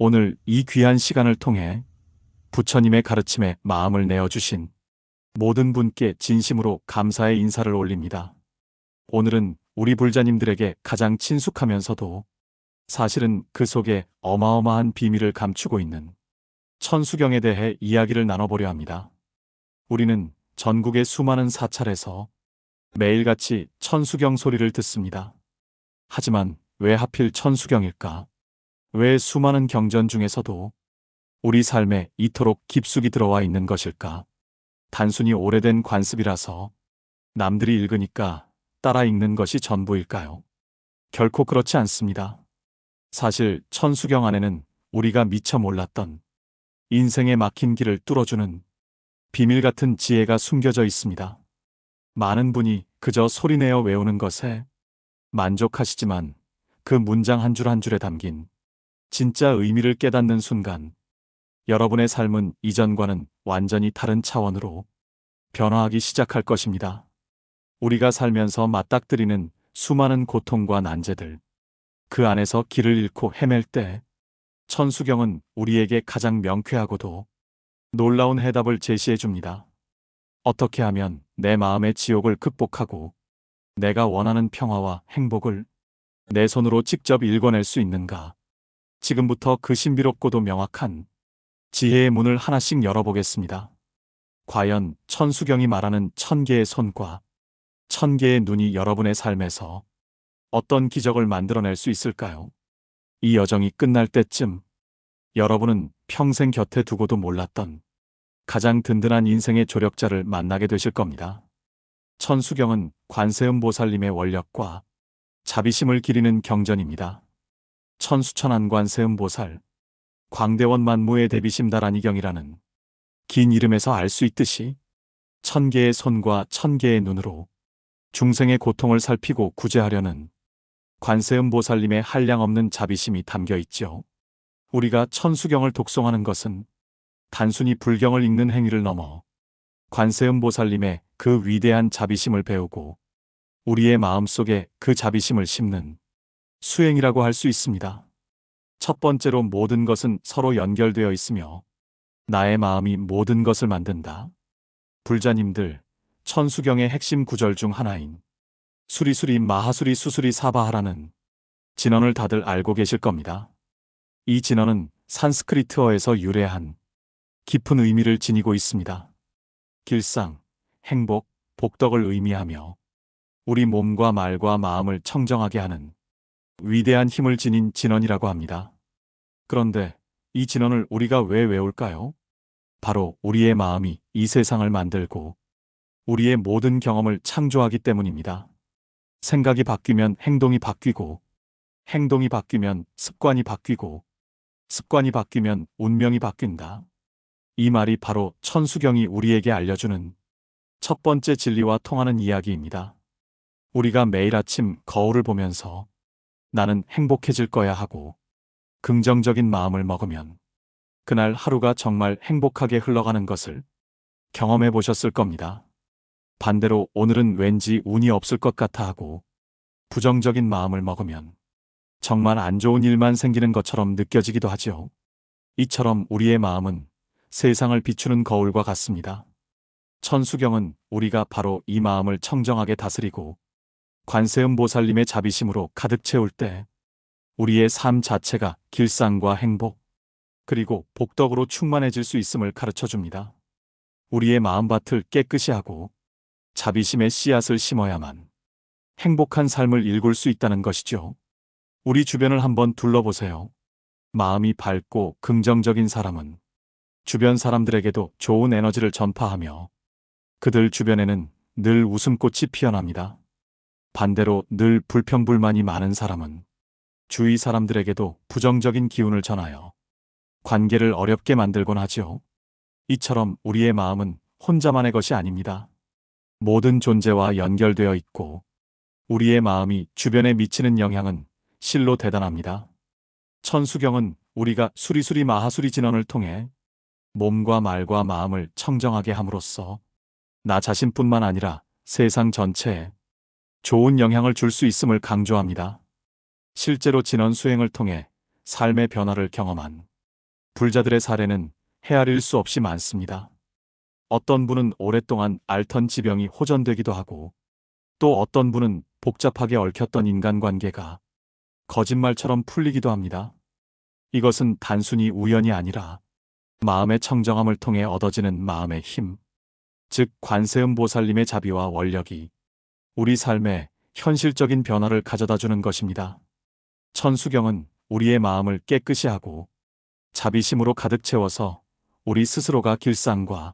오늘 이 귀한 시간을 통해 부처님의 가르침에 마음을 내어주신 모든 분께 진심으로 감사의 인사를 올립니다. 오늘은 우리 불자님들에게 가장 친숙하면서도 사실은 그 속에 어마어마한 비밀을 감추고 있는 천수경에 대해 이야기를 나눠보려 합니다. 우리는 전국의 수많은 사찰에서 매일같이 천수경 소리를 듣습니다. 하지만 왜 하필 천수경일까? 왜 수많은 경전 중에서도 우리 삶에 이토록 깊숙이 들어와 있는 것일까? 단순히 오래된 관습이라서 남들이 읽으니까 따라 읽는 것이 전부일까요? 결코 그렇지 않습니다. 사실 천수경 안에는 우리가 미처 몰랐던 인생에 막힌 길을 뚫어주는 비밀 같은 지혜가 숨겨져 있습니다. 많은 분이 그저 소리내어 외우는 것에 만족하시지만 그 문장 한 줄 한 줄에 담긴 진짜 의미를 깨닫는 순간 여러분의 삶은 이전과는 완전히 다른 차원으로 변화하기 시작할 것입니다. 우리가 살면서 맞닥뜨리는 수많은 고통과 난제들, 그 안에서 길을 잃고 헤맬 때 천수경은 우리에게 가장 명쾌하고도 놀라운 해답을 제시해 줍니다. 어떻게 하면 내 마음의 지옥을 극복하고 내가 원하는 평화와 행복을 내 손으로 직접 읽어낼 수 있는가? 지금부터 그 신비롭고도 명확한 지혜의 문을 하나씩 열어보겠습니다. 과연 천수경이 말하는 1000개의 손과 1000개의 눈이 여러분의 삶에서 어떤 기적을 만들어낼 수 있을까요? 이 여정이 끝날 때쯤 여러분은 평생 곁에 두고도 몰랐던 가장 든든한 인생의 조력자를 만나게 되실 겁니다. 천수경은 관세음보살님의 원력과 자비심을 기리는 경전입니다. 천수천안관세음보살, 광대원 만무의 대비심다라니경이라는 긴 이름에서 알 수 있듯이 1000개의 손과 1000개의 눈으로 중생의 고통을 살피고 구제하려는 관세음보살님의 한량없는 자비심이 담겨 있죠. 우리가 천수경을 독송하는 것은 단순히 불경을 읽는 행위를 넘어 관세음보살님의 그 위대한 자비심을 배우고 우리의 마음속에 그 자비심을 심는 수행이라고 할 수 있습니다. 첫 번째로 모든 것은 서로 연결되어 있으며 나의 마음이 모든 것을 만든다. 불자님들, 천수경의 핵심 구절 중 하나인 수리수리 마하수리 수수리 사바하라는 진언을 다들 알고 계실 겁니다. 이 진언은 산스크리트어에서 유래한 깊은 의미를 지니고 있습니다. 길상, 행복, 복덕을 의미하며 우리 몸과 말과 마음을 청정하게 하는 위대한 힘을 지닌 진언이라고 합니다. 그런데 이 진언을 우리가 왜 외울까요? 바로 우리의 마음이 이 세상을 만들고 우리의 모든 경험을 창조하기 때문입니다. 생각이 바뀌면 행동이 바뀌고, 행동이 바뀌면 습관이 바뀌고, 습관이 바뀌면 운명이 바뀐다. 이 말이 바로 천수경이 우리에게 알려주는 첫 번째 진리와 통하는 이야기입니다. 우리가 매일 아침 거울을 보면서 나는 행복해질 거야 하고 긍정적인 마음을 먹으면 그날 하루가 정말 행복하게 흘러가는 것을 경험해 보셨을 겁니다. 반대로 오늘은 왠지 운이 없을 것 같아 하고 부정적인 마음을 먹으면 정말 안 좋은 일만 생기는 것처럼 느껴지기도 하죠. 이처럼 우리의 마음은 세상을 비추는 거울과 같습니다. 천수경은 우리가 바로 이 마음을 청정하게 다스리고 관세음보살님의 자비심으로 가득 채울 때 우리의 삶 자체가 길상과 행복, 그리고 복덕으로 충만해질 수 있음을 가르쳐 줍니다. 우리의 마음밭을 깨끗이 하고 자비심의 씨앗을 심어야만 행복한 삶을 일굴 수 있다는 것이죠. 우리 주변을 한번 둘러보세요. 마음이 밝고 긍정적인 사람은 주변 사람들에게도 좋은 에너지를 전파하며 그들 주변에는 늘 웃음꽃이 피어납니다. 반대로 늘 불평불만이 많은 사람은 주위 사람들에게도 부정적인 기운을 전하여 관계를 어렵게 만들곤 하지요. 이처럼 우리의 마음은 혼자만의 것이 아닙니다. 모든 존재와 연결되어 있고 우리의 마음이 주변에 미치는 영향은 실로 대단합니다. 천수경은 우리가 수리수리 마하수리 진언을 통해 몸과 말과 마음을 청정하게 함으로써 나 자신뿐만 아니라 세상 전체에 좋은 영향을 줄 수 있음을 강조합니다. 실제로 진언 수행을 통해 삶의 변화를 경험한 불자들의 사례는 헤아릴 수 없이 많습니다. 어떤 분은 오랫동안 앓던 지병이 호전되기도 하고, 또 어떤 분은 복잡하게 얽혔던 인간관계가 거짓말처럼 풀리기도 합니다. 이것은 단순히 우연이 아니라 마음의 청정함을 통해 얻어지는 마음의 힘, 즉 관세음보살님의 자비와 원력이 우리 삶에 현실적인 변화를 가져다주는 것입니다. 천수경은 우리의 마음을 깨끗이 하고 자비심으로 가득 채워서 우리 스스로가 길상과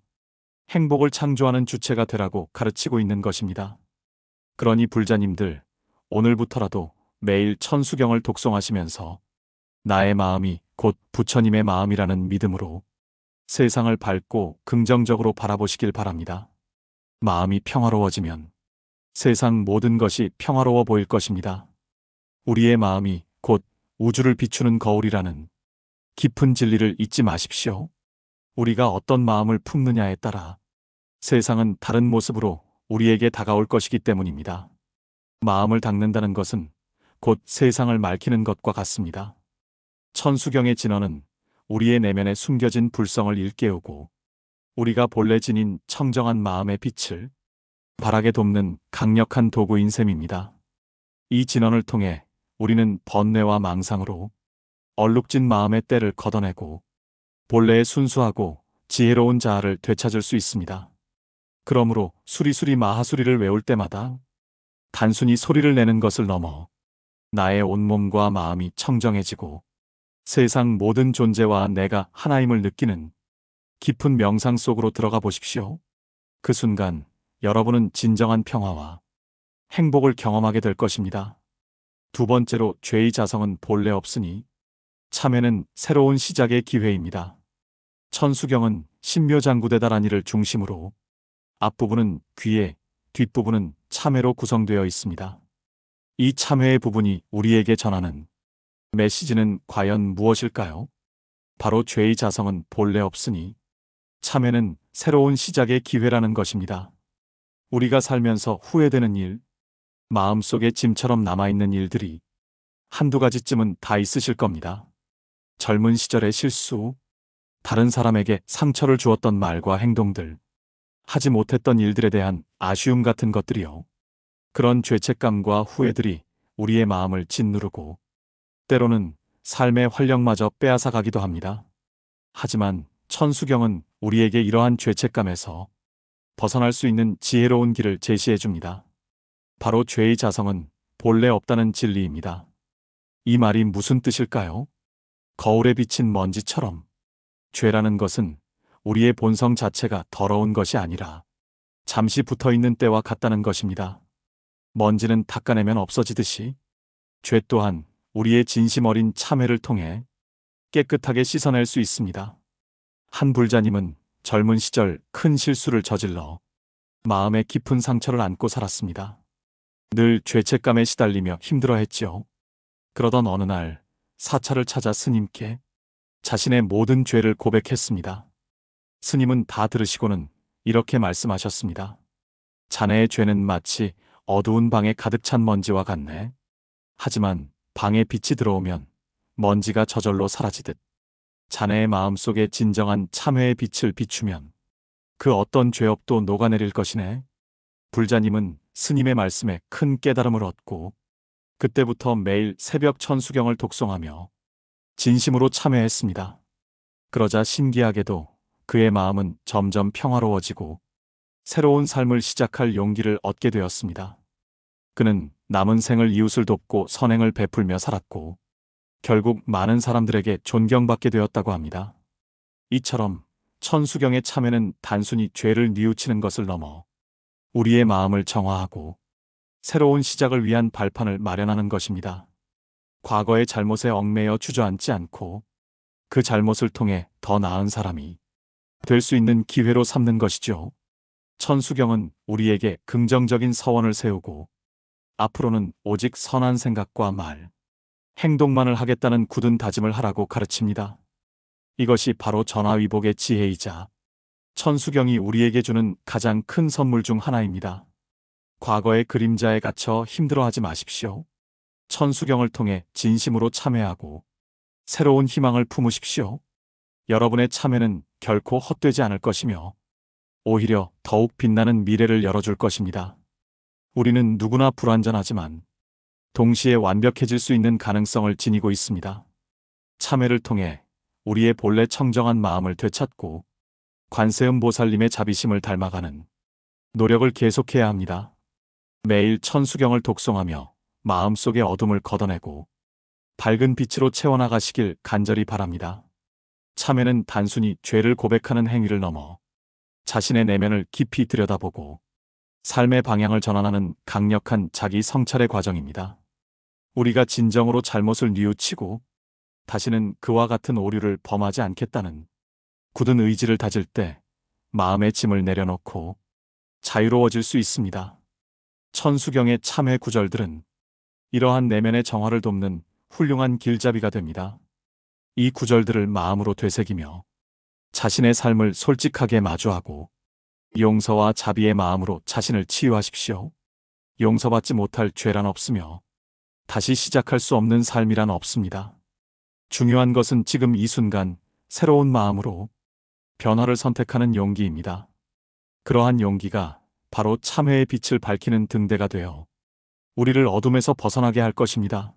행복을 창조하는 주체가 되라고 가르치고 있는 것입니다. 그러니 불자님들, 오늘부터라도 매일 천수경을 독송하시면서 나의 마음이 곧 부처님의 마음이라는 믿음으로 세상을 밝고 긍정적으로 바라보시길 바랍니다. 마음이 평화로워지면 세상 모든 것이 평화로워 보일 것입니다. 우리의 마음이 곧 우주를 비추는 거울이라는 깊은 진리를 잊지 마십시오. 우리가 어떤 마음을 품느냐에 따라 세상은 다른 모습으로 우리에게 다가올 것이기 때문입니다. 마음을 닦는다는 것은 곧 세상을 맑히는 것과 같습니다. 천수경의 진언은 우리의 내면에 숨겨진 불성을 일깨우고 우리가 본래 지닌 청정한 마음의 빛을 바라게 돕는 강력한 도구인 셈입니다. 이 진언을 통해 우리는 번뇌와 망상으로 얼룩진 마음의 때를 걷어내고 본래의 순수하고 지혜로운 자아를 되찾을 수 있습니다. 그러므로 수리수리 마하수리를 외울 때마다 단순히 소리를 내는 것을 넘어 나의 온몸과 마음이 청정해지고 세상 모든 존재와 내가 하나임을 느끼는 깊은 명상 속으로 들어가 보십시오. 그 순간 여러분은 진정한 평화와 행복을 경험하게 될 것입니다. 두 번째로 죄의 자성은 본래 없으니 참회는 새로운 시작의 기회입니다. 천수경은 신묘장구대다라니를 중심으로 앞부분은 귀에, 뒷부분은 참회로 구성되어 있습니다. 이 참회의 부분이 우리에게 전하는 메시지는 과연 무엇일까요? 바로 죄의 자성은 본래 없으니 참회는 새로운 시작의 기회라는 것입니다. 우리가 살면서 후회되는 일, 마음속에 짐처럼 남아있는 일들이 한두 가지쯤은 다 있으실 겁니다. 젊은 시절의 실수, 다른 사람에게 상처를 주었던 말과 행동들, 하지 못했던 일들에 대한 아쉬움 같은 것들이요. 그런 죄책감과 후회들이 우리의 마음을 짓누르고 때로는 삶의 활력마저 빼앗아 가기도 합니다. 하지만 천수경은 우리에게 이러한 죄책감에서 벗어날 수 있는 지혜로운 길을 제시해 줍니다. 바로 죄의 자성은 본래 없다는 진리입니다. 이 말이 무슨 뜻일까요? 거울에 비친 먼지처럼 죄라는 것은 우리의 본성 자체가 더러운 것이 아니라 잠시 붙어있는 때와 같다는 것입니다. 먼지는 닦아내면 없어지듯이 죄 또한 우리의 진심 어린 참회를 통해 깨끗하게 씻어낼 수 있습니다. 한 불자님은 젊은 시절 큰 실수를 저질러 마음에 깊은 상처를 안고 살았습니다. 늘 죄책감에 시달리며 힘들어했지요. 그러던 어느 날 사찰을 찾아 스님께 자신의 모든 죄를 고백했습니다. 스님은 다 들으시고는 이렇게 말씀하셨습니다. 자네의 죄는 마치 어두운 방에 가득 찬 먼지와 같네. 하지만 방에 빛이 들어오면 먼지가 저절로 사라지듯 자네의 마음속에 진정한 참회의 빛을 비추면 그 어떤 죄업도 녹아내릴 것이네. 불자님은 스님의 말씀에 큰 깨달음을 얻고 그때부터 매일 새벽 천수경을 독송하며 진심으로 참회했습니다. 그러자 신기하게도 그의 마음은 점점 평화로워지고 새로운 삶을 시작할 용기를 얻게 되었습니다. 그는 남은 생을 이웃을 돕고 선행을 베풀며 살았고 결국 많은 사람들에게 존경받게 되었다고 합니다. 이처럼 천수경의 참회는 단순히 죄를 뉘우치는 것을 넘어 우리의 마음을 정화하고 새로운 시작을 위한 발판을 마련하는 것입니다. 과거의 잘못에 얽매여 주저앉지 않고 그 잘못을 통해 더 나은 사람이 될 수 있는 기회로 삼는 것이죠. 천수경은 우리에게 긍정적인 서원을 세우고 앞으로는 오직 선한 생각과 말, 행동만을 하겠다는 굳은 다짐을 하라고 가르칩니다. 이것이 바로 전화위복의 지혜이자 천수경이 우리에게 주는 가장 큰 선물 중 하나입니다. 과거의 그림자에 갇혀 힘들어하지 마십시오. 천수경을 통해 진심으로 참회하고 새로운 희망을 품으십시오. 여러분의 참회는 결코 헛되지 않을 것이며 오히려 더욱 빛나는 미래를 열어줄 것입니다. 우리는 누구나 불완전하지만 동시에 완벽해질 수 있는 가능성을 지니고 있습니다. 참회를 통해 우리의 본래 청정한 마음을 되찾고 관세음 보살님의 자비심을 닮아가는 노력을 계속해야 합니다. 매일 천수경을 독송하며 마음속의 어둠을 걷어내고 밝은 빛으로 채워나가시길 간절히 바랍니다. 참회는 단순히 죄를 고백하는 행위를 넘어 자신의 내면을 깊이 들여다보고 삶의 방향을 전환하는 강력한 자기 성찰의 과정입니다. 우리가 진정으로 잘못을 뉘우치고 다시는 그와 같은 오류를 범하지 않겠다는 굳은 의지를 다질 때 마음의 짐을 내려놓고 자유로워질 수 있습니다. 천수경의 참회 구절들은 이러한 내면의 정화를 돕는 훌륭한 길잡이가 됩니다. 이 구절들을 마음으로 되새기며 자신의 삶을 솔직하게 마주하고 용서와 자비의 마음으로 자신을 치유하십시오. 용서받지 못할 죄란 없으며 다시 시작할 수 없는 삶이란 없습니다. 중요한 것은 지금 이 순간 새로운 마음으로 변화를 선택하는 용기입니다. 그러한 용기가 바로 참회의 빛을 밝히는 등대가 되어 우리를 어둠에서 벗어나게 할 것입니다.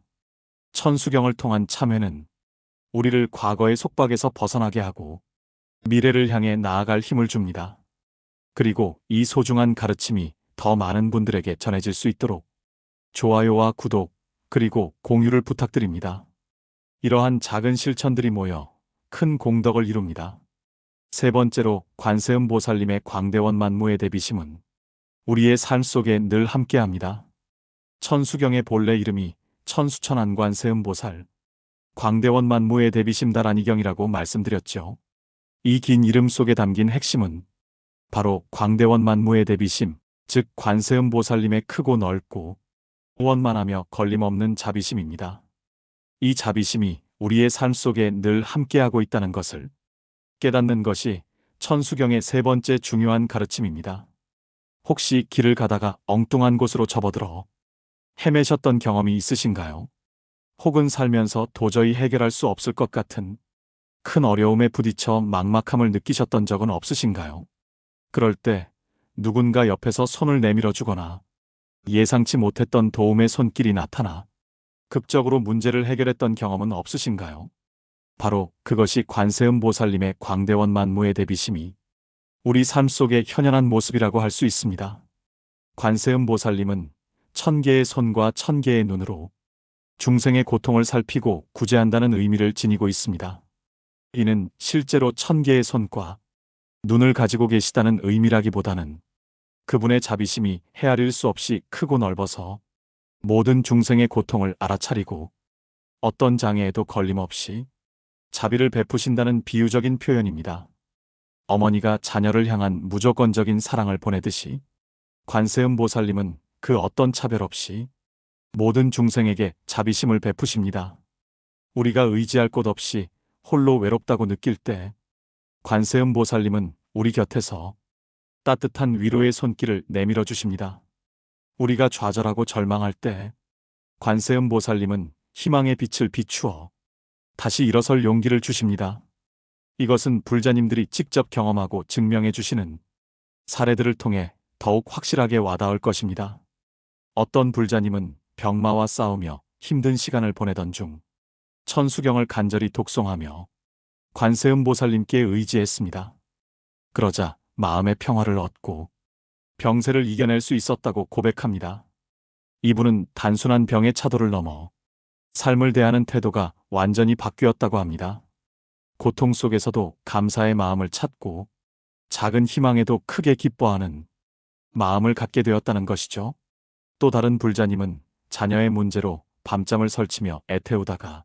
천수경을 통한 참회는 우리를 과거의 속박에서 벗어나게 하고 미래를 향해 나아갈 힘을 줍니다. 그리고 이 소중한 가르침이 더 많은 분들에게 전해질 수 있도록 좋아요와 구독, 그리고 공유를 부탁드립니다. 이러한 작은 실천들이 모여 큰 공덕을 이룹니다. 세 번째로 관세음 보살님의 광대원 만무의 대비심은 우리의 삶 속에 늘 함께합니다. 천수경의 본래 이름이 천수천안 관세음 보살, 광대원 만무의 대비심 다란이경이라고 말씀드렸죠. 이 긴 이름 속에 담긴 핵심은 바로 광대원 만무의 대비심, 즉 관세음 보살님의 크고 넓고 원만하며 걸림없는 자비심입니다. 이 자비심이 우리의 삶 속에 늘 함께하고 있다는 것을 깨닫는 것이 천수경의 세 번째 중요한 가르침입니다. 혹시 길을 가다가 엉뚱한 곳으로 접어들어 헤매셨던 경험이 있으신가요? 혹은 살면서 도저히 해결할 수 없을 것 같은 큰 어려움에 부딪혀 막막함을 느끼셨던 적은 없으신가요? 그럴 때 누군가 옆에서 손을 내밀어 주거나 예상치 못했던 도움의 손길이 나타나 극적으로 문제를 해결했던 경험은 없으신가요? 바로 그것이 관세음 보살님의 광대원 만무의 대비심이 우리 삶 속의 현현한 모습이라고 할 수 있습니다. 관세음 보살님은 1000개의 손과 1000개의 눈으로 중생의 고통을 살피고 구제한다는 의미를 지니고 있습니다. 이는 실제로 1000개의 손과 눈을 가지고 계시다는 의미라기보다는 그분의 자비심이 헤아릴 수 없이 크고 넓어서 모든 중생의 고통을 알아차리고 어떤 장애에도 걸림없이 자비를 베푸신다는 비유적인 표현입니다. 어머니가 자녀를 향한 무조건적인 사랑을 보내듯이 관세음 보살님은 그 어떤 차별 없이 모든 중생에게 자비심을 베푸십니다. 우리가 의지할 곳 없이 홀로 외롭다고 느낄 때 관세음 보살님은 우리 곁에서 따뜻한 위로의 손길을 내밀어 주십니다. 우리가 좌절하고 절망할 때 관세음 보살님은 희망의 빛을 비추어 다시 일어설 용기를 주십니다. 이것은 불자님들이 직접 경험하고 증명해 주시는 사례들을 통해 더욱 확실하게 와닿을 것입니다. 어떤 불자님은 병마와 싸우며 힘든 시간을 보내던 중 천수경을 간절히 독송하며 관세음 보살님께 의지했습니다. 그러자 마음의 평화를 얻고 병세를 이겨낼 수 있었다고 고백합니다. 이분은 단순한 병의 차도를 넘어 삶을 대하는 태도가 완전히 바뀌었다고 합니다. 고통 속에서도 감사의 마음을 찾고 작은 희망에도 크게 기뻐하는 마음을 갖게 되었다는 것이죠. 또 다른 불자님은 자녀의 문제로 밤잠을 설치며 애태우다가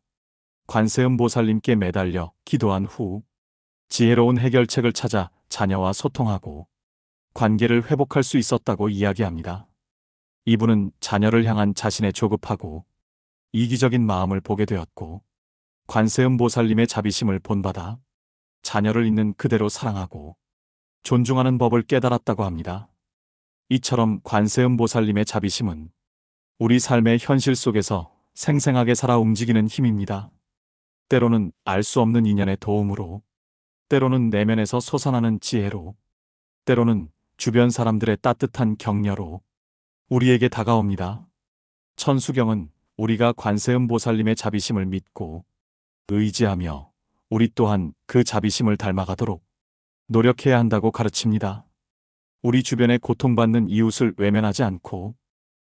관세음 보살님께 매달려 기도한 후 지혜로운 해결책을 찾아 자녀와 소통하고 관계를 회복할 수 있었다고 이야기합니다. 이분은 자녀를 향한 자신의 조급하고 이기적인 마음을 보게 되었고 관세음 보살님의 자비심을 본받아 자녀를 있는 그대로 사랑하고 존중하는 법을 깨달았다고 합니다. 이처럼 관세음 보살님의 자비심은 우리 삶의 현실 속에서 생생하게 살아 움직이는 힘입니다. 때로는 알 수 없는 인연의 도움으로 때로는 내면에서 솟아나는 지혜로, 때로는 주변 사람들의 따뜻한 격려로 우리에게 다가옵니다. 천수경은 우리가 관세음보살님의 자비심을 믿고 의지하며 우리 또한 그 자비심을 닮아가도록 노력해야 한다고 가르칩니다. 우리 주변에 고통받는 이웃을 외면하지 않고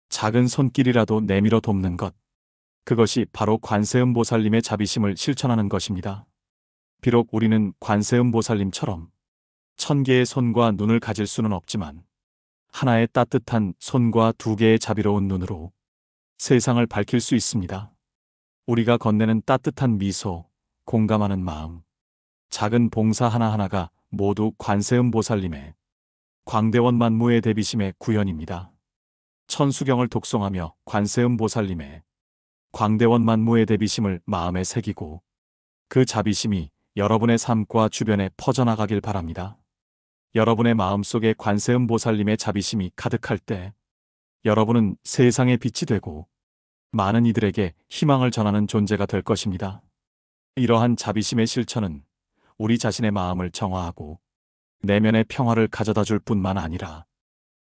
작은 손길이라도 내밀어 돕는 것, 그것이 바로 관세음보살님의 자비심을 실천하는 것입니다. 비록 우리는 관세음보살님처럼 1000개의 손과 눈을 가질 수는 없지만 하나의 따뜻한 손과 2개의 자비로운 눈으로 세상을 밝힐 수 있습니다. 우리가 건네는 따뜻한 미소, 공감하는 마음, 작은 봉사 하나하나가 모두 관세음보살님의 광대원 만무의 대비심의 구현입니다. 천수경을 독송하며 관세음보살님의 광대원 만무의 대비심을 마음에 새기고 그 자비심이 여러분의 삶과 주변에 퍼져나가길 바랍니다. 여러분의 마음속에 관세음보살님의 자비심이 가득할 때 여러분은 세상의 빛이 되고 많은 이들에게 희망을 전하는 존재가 될 것입니다. 이러한 자비심의 실천은 우리 자신의 마음을 정화하고 내면의 평화를 가져다 줄 뿐만 아니라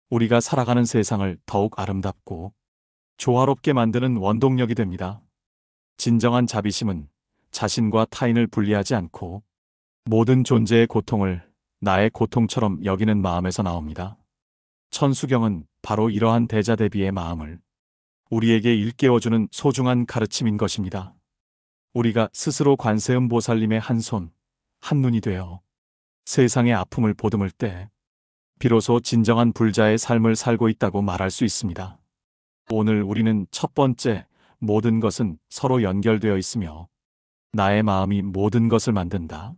우리가 살아가는 세상을 더욱 아름답고 조화롭게 만드는 원동력이 됩니다. 진정한 자비심은 자신과 타인을 분리하지 않고 모든 존재의 고통을 나의 고통처럼 여기는 마음에서 나옵니다. 천수경은 바로 이러한 대자대비의 마음을 우리에게 일깨워주는 소중한 가르침인 것입니다. 우리가 스스로 관세음보살님의 한 손, 한 눈이 되어 세상의 아픔을 보듬을 때 비로소 진정한 불자의 삶을 살고 있다고 말할 수 있습니다. 오늘 우리는 첫 번째, 모든 것은 서로 연결되어 있으며 나의 마음이 모든 것을 만든다.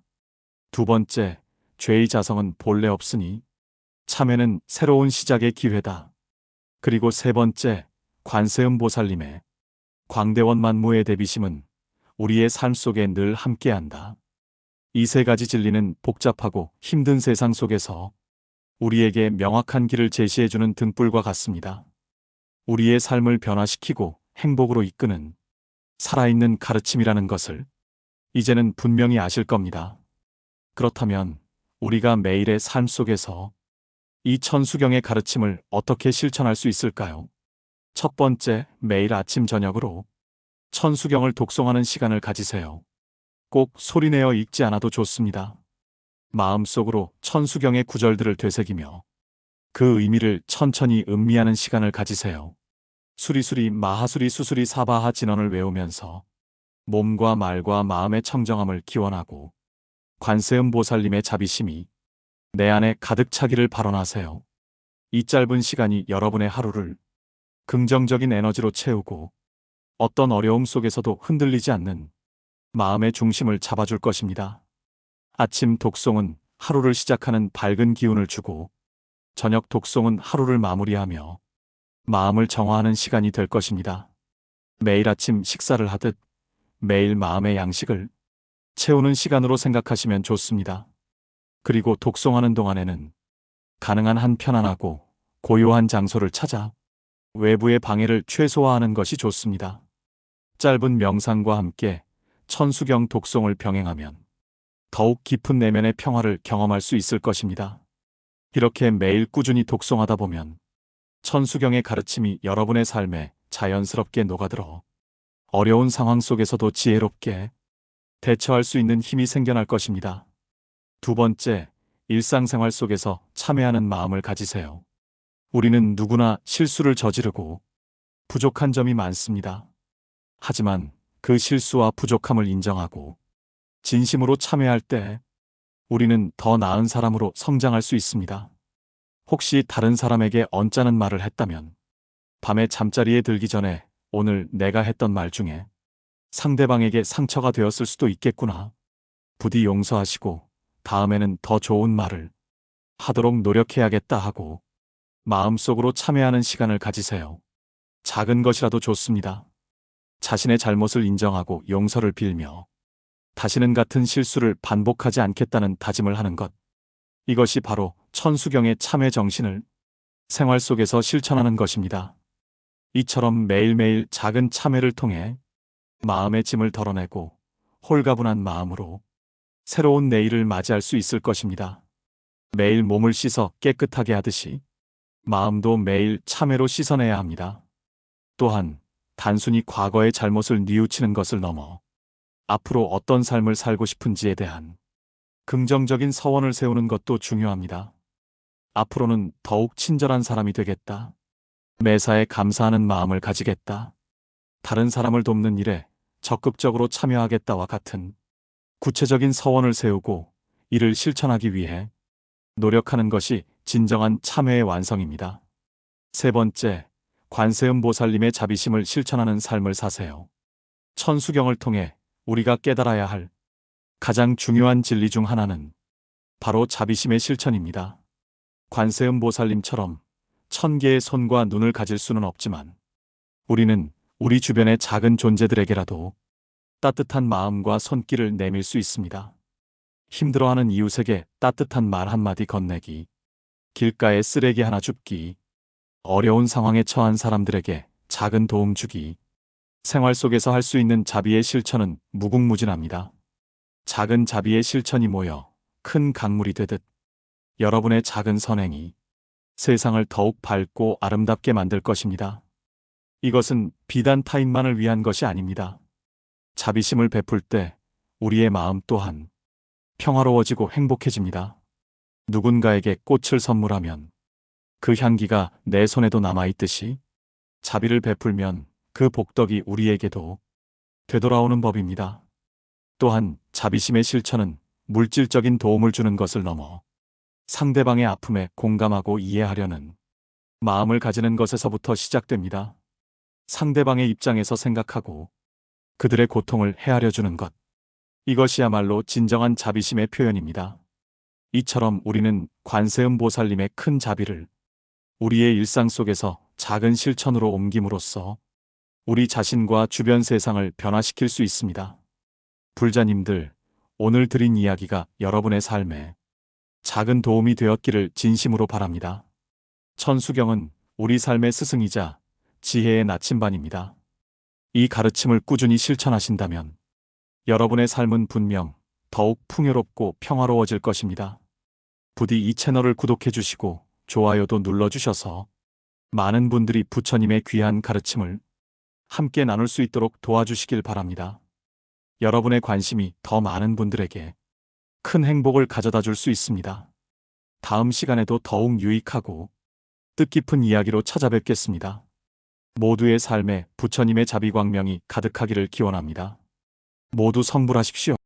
두 번째, 죄의 자성은 본래 없으니 참회는 새로운 시작의 기회다. 그리고 세 번째, 관세음보살님의 광대원 만무의 대비심은 우리의 삶 속에 늘 함께한다. 이 세 가지 진리는 복잡하고 힘든 세상 속에서 우리에게 명확한 길을 제시해주는 등불과 같습니다. 우리의 삶을 변화시키고 행복으로 이끄는 살아있는 가르침이라는 것을 이제는 분명히 아실 겁니다. 그렇다면 우리가 매일의 삶 속에서 이 천수경의 가르침을 어떻게 실천할 수 있을까요? 첫 번째, 매일 아침 저녁으로 천수경을 독송하는 시간을 가지세요. 꼭 소리내어 읽지 않아도 좋습니다. 마음속으로 천수경의 구절들을 되새기며 그 의미를 천천히 음미하는 시간을 가지세요. 수리수리 마하수리 수수리 사바하 진언을 외우면서 몸과 말과 마음의 청정함을 기원하고 관세음보살님의 자비심이 내 안에 가득 차기를 발언하세요. 이 짧은 시간이 여러분의 하루를 긍정적인 에너지로 채우고 어떤 어려움 속에서도 흔들리지 않는 마음의 중심을 잡아줄 것입니다. 아침 독송은 하루를 시작하는 밝은 기운을 주고 저녁 독송은 하루를 마무리하며 마음을 정화하는 시간이 될 것입니다. 매일 아침 식사를 하듯 매일 마음의 양식을 채우는 시간으로 생각하시면 좋습니다. 그리고 독송하는 동안에는 가능한 한 편안하고 고요한 장소를 찾아 외부의 방해를 최소화하는 것이 좋습니다. 짧은 명상과 함께 천수경 독송을 병행하면 더욱 깊은 내면의 평화를 경험할 수 있을 것입니다. 이렇게 매일 꾸준히 독송하다 보면 천수경의 가르침이 여러분의 삶에 자연스럽게 녹아들어 어려운 상황 속에서도 지혜롭게 대처할 수 있는 힘이 생겨날 것입니다. 두 번째, 일상생활 속에서 참회하는 마음을 가지세요. 우리는 누구나 실수를 저지르고 부족한 점이 많습니다. 하지만 그 실수와 부족함을 인정하고 진심으로 참회할 때 우리는 더 나은 사람으로 성장할 수 있습니다. 혹시 다른 사람에게 언짢은 말을 했다면 밤에 잠자리에 들기 전에 오늘 내가 했던 말 중에 상대방에게 상처가 되었을 수도 있겠구나. 부디 용서하시고 다음에는 더 좋은 말을 하도록 노력해야겠다 하고 마음속으로 참회하는 시간을 가지세요. 작은 것이라도 좋습니다. 자신의 잘못을 인정하고 용서를 빌며 다시는 같은 실수를 반복하지 않겠다는 다짐을 하는 것. 이것이 바로 천수경의 참회 정신을 생활 속에서 실천하는 것입니다. 이처럼 매일매일 작은 참회를 통해 마음의 짐을 덜어내고 홀가분한 마음으로 새로운 내일을 맞이할 수 있을 것입니다. 매일 몸을 씻어 깨끗하게 하듯이 마음도 매일 참회로 씻어내야 합니다. 또한 단순히 과거의 잘못을 뉘우치는 것을 넘어 앞으로 어떤 삶을 살고 싶은지에 대한 긍정적인 서원을 세우는 것도 중요합니다. 앞으로는 더욱 친절한 사람이 되겠다. 매사에 감사하는 마음을 가지겠다. 다른 사람을 돕는 일에 적극적으로 참여하겠다와 같은 구체적인 서원을 세우고 이를 실천하기 위해 노력하는 것이 진정한 참회의 완성입니다. 세 번째, 관세음 보살님의 자비심을 실천하는 삶을 사세요. 천수경을 통해 우리가 깨달아야 할 가장 중요한 진리 중 하나는 바로 자비심의 실천입니다. 관세음 보살님처럼 1000개의 손과 눈을 가질 수는 없지만 우리는 우리 주변의 작은 존재들에게라도 따뜻한 마음과 손길을 내밀 수 있습니다. 힘들어하는 이웃에게 따뜻한 말 한마디 건네기, 길가에 쓰레기 하나 줍기, 어려운 상황에 처한 사람들에게 작은 도움 주기, 생활 속에서 할 수 있는 자비의 실천은 무궁무진합니다. 작은 자비의 실천이 모여 큰 강물이 되듯 여러분의 작은 선행이 세상을 더욱 밝고 아름답게 만들 것입니다. 이것은 비단 타인만을 위한 것이 아닙니다. 자비심을 베풀 때 우리의 마음 또한 평화로워지고 행복해집니다. 누군가에게 꽃을 선물하면 그 향기가 내 손에도 남아있듯이 자비를 베풀면 그 복덕이 우리에게도 되돌아오는 법입니다. 또한 자비심의 실천은 물질적인 도움을 주는 것을 넘어 상대방의 아픔에 공감하고 이해하려는 마음을 가지는 것에서부터 시작됩니다. 상대방의 입장에서 생각하고 그들의 고통을 헤아려 주는 것. 이것이야말로 진정한 자비심의 표현입니다. 이처럼 우리는 관세음 보살님의 큰 자비를 우리의 일상 속에서 작은 실천으로 옮김으로써 우리 자신과 주변 세상을 변화시킬 수 있습니다. 불자님들, 오늘 드린 이야기가 여러분의 삶에 작은 도움이 되었기를 진심으로 바랍니다. 천수경은 우리 삶의 스승이자 지혜의 나침반입니다. 이 가르침을 꾸준히 실천하신다면 여러분의 삶은 분명 더욱 풍요롭고 평화로워질 것입니다. 부디 이 채널을 구독해 주시고 좋아요도 눌러주셔서 많은 분들이 부처님의 귀한 가르침을 함께 나눌 수 있도록 도와주시길 바랍니다. 여러분의 관심이 더 많은 분들에게 큰 행복을 가져다 줄 수 있습니다. 다음 시간에도 더욱 유익하고 뜻깊은 이야기로 찾아뵙겠습니다. 모두의 삶에 부처님의 자비광명이 가득하기를 기원합니다. 모두 성불하십시오.